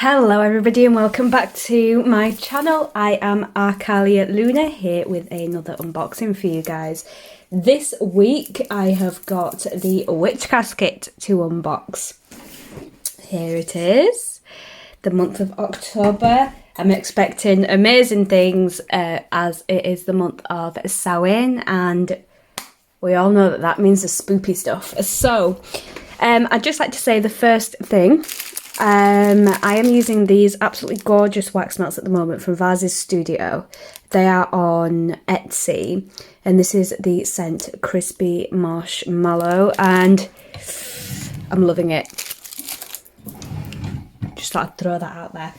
Hello everybody and welcome back to my channel. I am Arcalia Luna here with another unboxing for you guys. This week I have got the Witch Casket to unbox. Here it is, the month of October. I'm expecting amazing things as it is the month of Samhain and we all know that means the spoopy stuff. So I'd just like to say the first thing. I am using these absolutely gorgeous wax melts at the moment from Vase's Studio. They are on Etsy and this is the scent Crispy Marshmallow and I'm loving it. Just thought I'd throw that out there.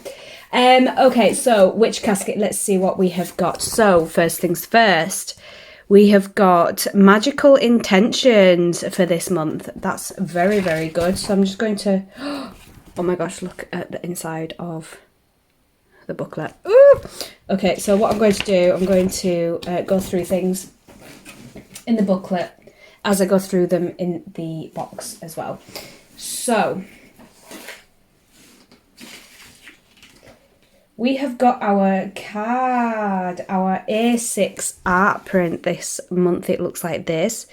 Okay, so Witch Casket, let's see what we have got. So first things first, we have got Magical Intentions for this month. That's very, very good. So I'm just going to... Oh my gosh, look at the inside of the booklet. Ooh! Okay, so what I'm going to do, I'm going to go through things in the booklet as I go through them in the box as well. So, we have got our card, our A6 art print this month. It looks like this.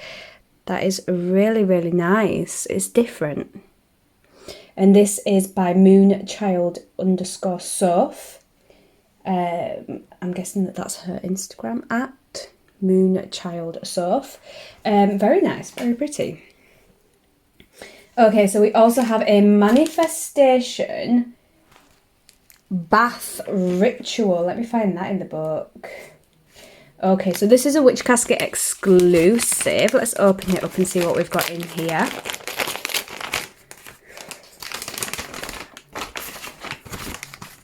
That is really, really nice. It's different. And this is by moonchild_soph. I'm guessing that that's her Instagram at moonchild_soph. Very nice, very pretty. Okay, so we also have a manifestation bath ritual. Let me find that in the book. Okay, so this is a Witch Casket exclusive. Let's open it up and see what we've got in here.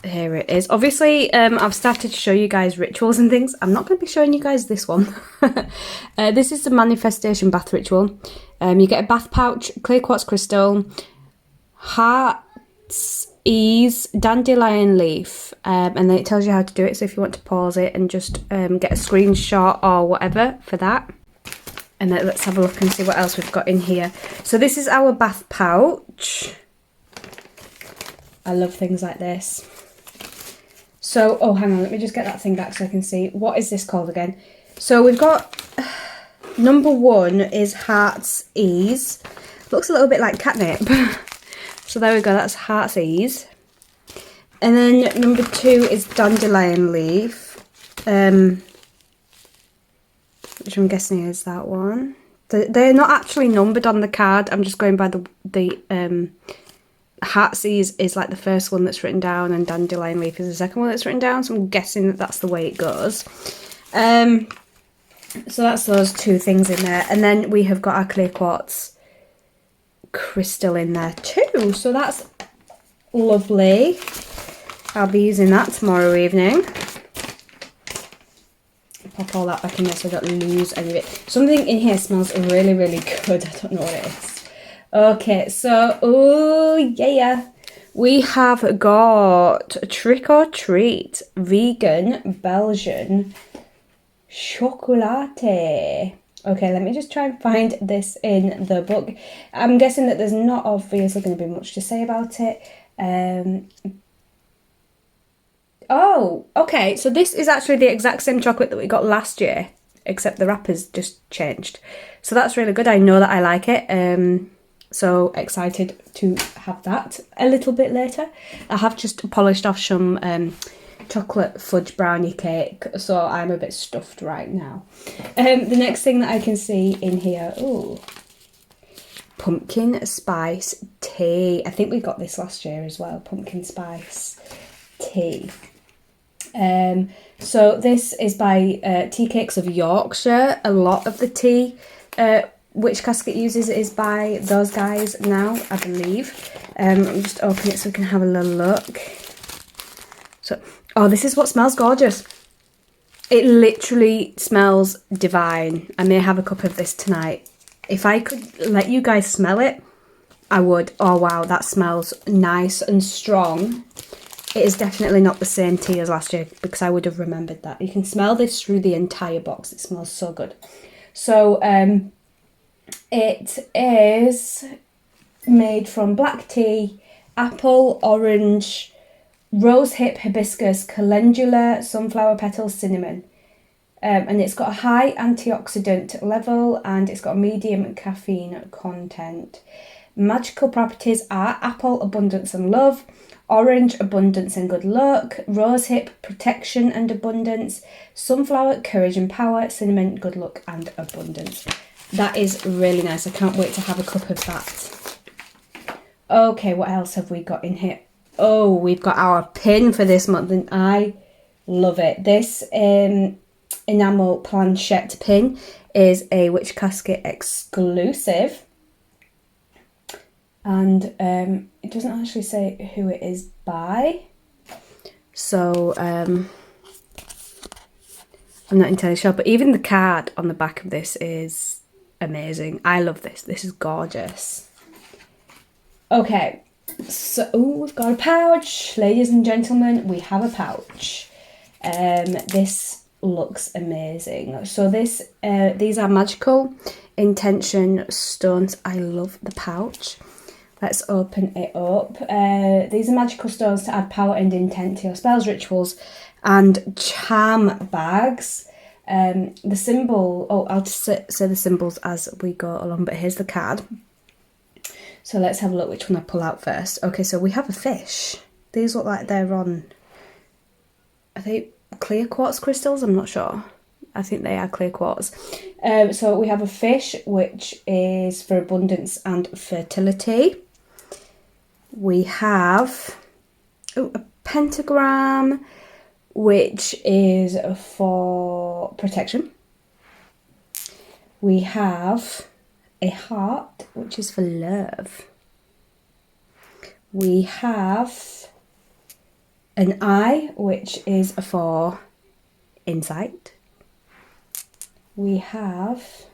Here it is. Obviously, I've started to show you guys rituals and things. I'm not going to be showing you guys this one. This is the manifestation bath ritual. You get a bath pouch, clear quartz crystal, heart's ease, dandelion leaf, and then it tells you how to do it. So if you want to pause it and just get a screenshot or whatever for that. And then let's have a look and see what else we've got in here. So this is our bath pouch. I love things like this. So, oh, hang on, let me just get that thing back so I can see. What is this called again? So we've got, number one is Heart's Ease. Looks a little bit like catnip. So there we go, that's Heart's Ease. And then number two is Dandelion Leaf. Which I'm guessing is that one. They're not actually numbered on the card. I'm just going by the Heartsease is like the first one that's written down and Dandelion Leaf is the second one that's written down, so I'm guessing that that's the way it goes. So that's those two things in there, and then we have got our clear quartz crystal in there too, so that's lovely. I'll be using that tomorrow evening. Pop all that back in there so I don't lose any of it. Something in here smells really, really good. I don't know what it is. Okay, so, oh yeah, we have got Trick or Treat Vegan Belgian Chocolate. Okay, let me just try and find this in the book. I'm guessing that there's not obviously going to be much to say about it. Oh, okay, so this is actually the exact same chocolate that we got last year, except the wrapper's just changed. So that's really good. I know that I like it. So excited to have that a little bit later. I have just polished off some chocolate fudge brownie cake, so I'm a bit stuffed right now. The next thing that I can see in here, ooh, pumpkin spice tea. I think we got this last year as well, pumpkin spice tea. So this is by Tea Cakes of Yorkshire. A lot of the tea Witch Casket uses is by those guys now, I believe. I'm just opening it so we can have a little look. So, oh, this is what smells gorgeous. It literally smells divine. I may have a cup of this tonight. If I could let you guys smell it, I would. Oh wow, that smells nice and strong. It is definitely not the same tea as last year because I would have remembered that. You can smell this through the entire box. It smells so good. So, it is made from black tea, apple, orange, rose hip, hibiscus, calendula, sunflower petals, cinnamon. And it's got a high antioxidant level and it's got a medium caffeine content. Magical properties are apple, abundance and love, orange, abundance and good luck, rose hip, protection and abundance, sunflower, courage and power, cinnamon, good luck and abundance. That is really nice. I can't wait to have a cup of that. Okay, what else have we got in here? Oh, we've got our pin for this month and I love it. This enamel planchette pin is a Witch Casket exclusive. And it doesn't actually say who it is by. So I'm not entirely sure. But even the card on the back of this is amazing. I love this. This is gorgeous. Okay. So we've got a pouch. Ladies and gentlemen, we have a pouch. This looks amazing. So these are magical intention stones. I love the pouch. Let's open it up. These are magical stones to add power and intent to your spells, rituals and charm bags. The symbol, I'll just say the symbols as we go along, but here's the card. So let's have a look which one I pull out first. Okay, so we have a fish. These look like they're on, are they clear quartz crystals? I'm not sure. I think they are clear quartz. So we have a fish, which is for abundance and fertility. We have a pentagram, which is for protection. We have a heart, which is for love. We have an eye, which is for insight. We have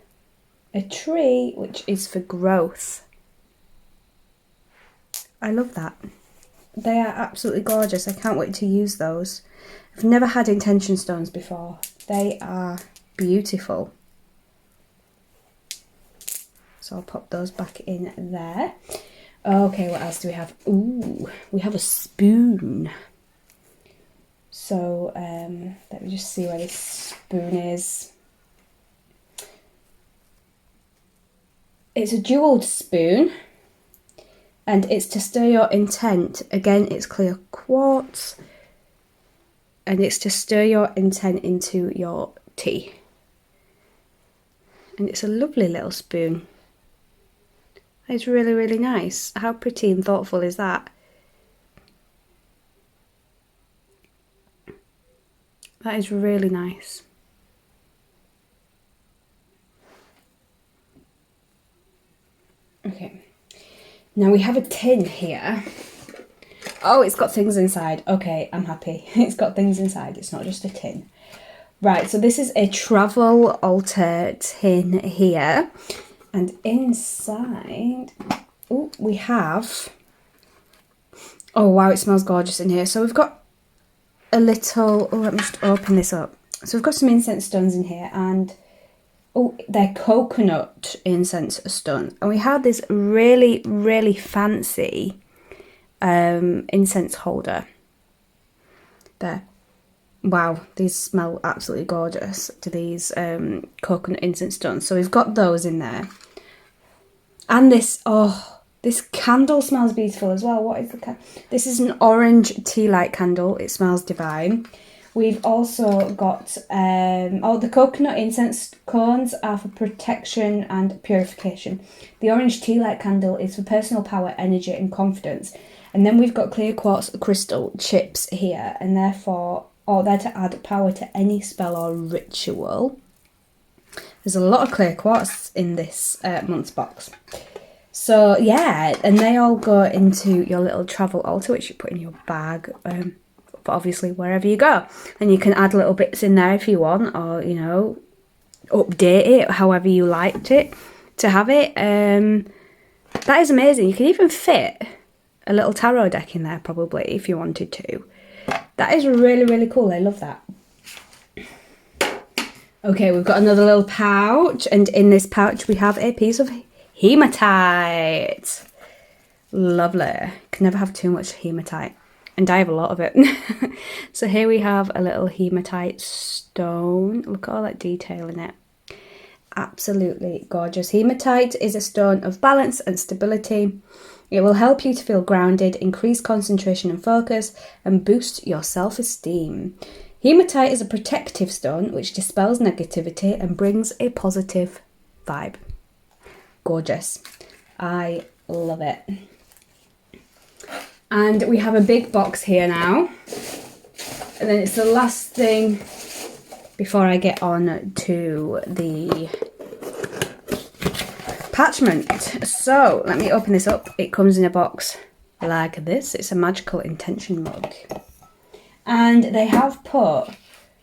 a tree, which is for growth. I love that. They are absolutely gorgeous. I can't wait to use those. I've never had intention stones before. They are beautiful. So I'll pop those back in there. Okay, what else do we have? Ooh, we have a spoon. So let me just see where this spoon is. It's a jeweled spoon and it's to stir your intent. Again, it's clear quartz and it's to stir your intent into your tea. And it's a lovely little spoon. It's really, really nice. How pretty and thoughtful is that? That is really nice. Okay, now we have a tin here. Oh, it's got things inside. Okay, I'm happy. It's got things inside. It's not just a tin. Right, so this is a travel altar tin here. And inside, oh, we have, oh wow, it smells gorgeous in here. So we've got a little, oh, let me just open this up. So we've got some incense stones in here and, oh, they're coconut incense stones. And we have this really, really fancy incense holder there. Wow, these smell absolutely gorgeous to these coconut incense stones. So we've got those in there. And this, oh, this candle smells beautiful as well. What is the candle? This is an orange tea light candle. It smells divine. We've also got, oh, the coconut incense cones are for protection and purification. The orange tea light candle is for personal power, energy and confidence. And then we've got clear quartz crystal chips here and therefore, or they're to add power to any spell or ritual. There's a lot of clear quartz in this month's box. So yeah, and they all go into your little travel altar, which you put in your bag, but obviously wherever you go. And you can add little bits in there if you want, or, you know, update it however you liked it to have it. That is amazing. You can even fit a little tarot deck in there probably if you wanted to. That is really, really cool. I love that. Okay, we've got another little pouch, and in this pouch we have a piece of hematite. Lovely. Can never have too much hematite. and I have a lot of it. So here we have a little hematite stone. Look at all that detail in it. Absolutely gorgeous. Hematite is a stone of balance and stability. It will help you to feel grounded, increase concentration and focus, and boost your self-esteem. Hematite is a protective stone which dispels negativity and brings a positive vibe. Gorgeous. I love it. And we have a big box here now. And then it's the last thing before I get on to the parchment. So let me open this up. It comes in a box like this. It's a magical intention mug. And they have put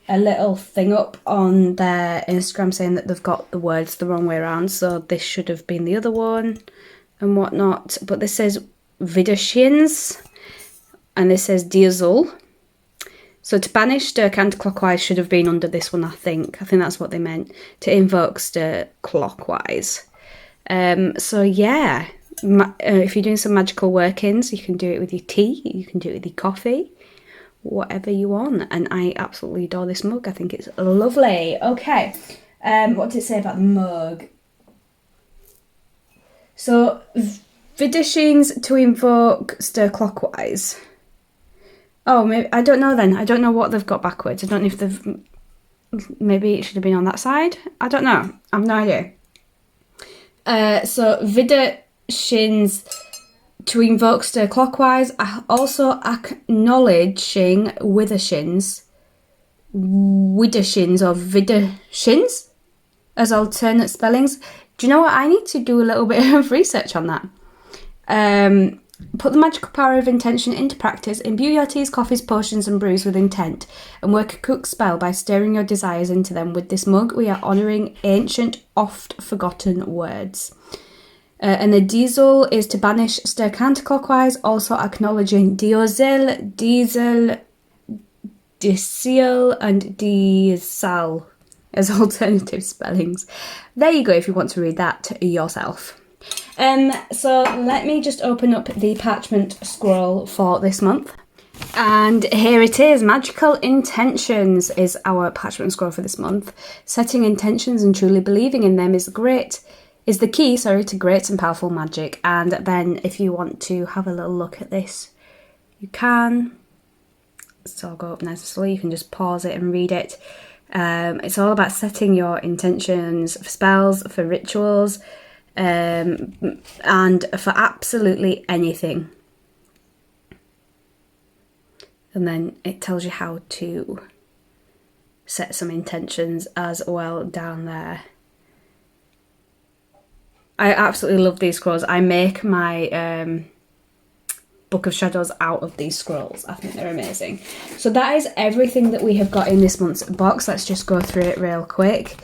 a little thing up on their Instagram saying that they've got the words the wrong way around. So this should have been the other one and whatnot. But this says Widershins and this says Diesel. So to banish, stir counterclockwise should have been under this one, I think. I think that's what they meant. To invoke, stir clockwise. So yeah, if you're doing some magical workings, you can do it with your tea, you can do it with your coffee, whatever you want. And I absolutely adore this mug. I think it's lovely. Okay, what did it say about the mug? So, Widershins to invoke, stir clockwise. Oh, maybe, I don't know then. I don't know what they've got backwards. I don't know if they've... Maybe it should have been on that side. I don't know. I have no idea. So, Widershins to invoke, stir clockwise. Also acknowledging Widershins or Widershins as alternate spellings. Do you know what? I need to do a little bit of research on that. Put the magical power of intention into practice. Imbue your teas, coffees, potions and brews with intent and work a cook spell by stirring your desires into them. With this mug, we are honouring ancient, oft-forgotten words. And the Diesel is to banish, stir counterclockwise, also acknowledging Diozel, Diesel, Diesel and Diesel as alternative spellings. There you go if you want to read that yourself. So let me just open up the parchment scroll for this month. And here it is. Magical intentions is our parchment scroll for this month. Setting intentions and truly believing in them is the key to great and powerful magic. And then if you want to have a little look at this, you can. So I'll go up nice and slowly. You can just pause it and read it. It's all about setting your intentions for spells, for rituals, and for absolutely anything. And then it tells you how to set some intentions as well down there. I absolutely love these scrolls. I make my Book of Shadows out of these scrolls. I think they're amazing. So that is everything that we have got in this month's box. Let's just go through it real quick.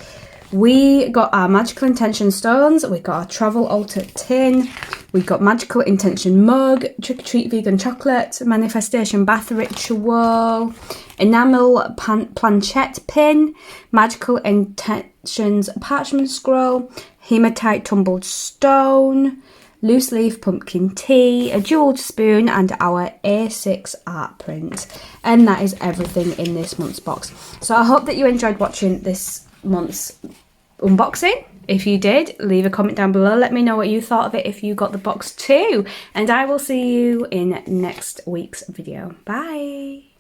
We got our Magical Intention stones, we got our Travel Altar tin, we got Magical Intention mug, Trick or Treat vegan chocolate, Manifestation bath ritual, Enamel planchette pin, Magical Intentions parchment scroll, Hematite tumbled stone, loose leaf pumpkin tea, a jeweled spoon and our A6 art print. And that is everything in this month's box. So I hope that you enjoyed watching this month's unboxing. If you did, leave a comment down below. Let me know what you thought of it if you got the box too. And I will see you in next week's video. Bye.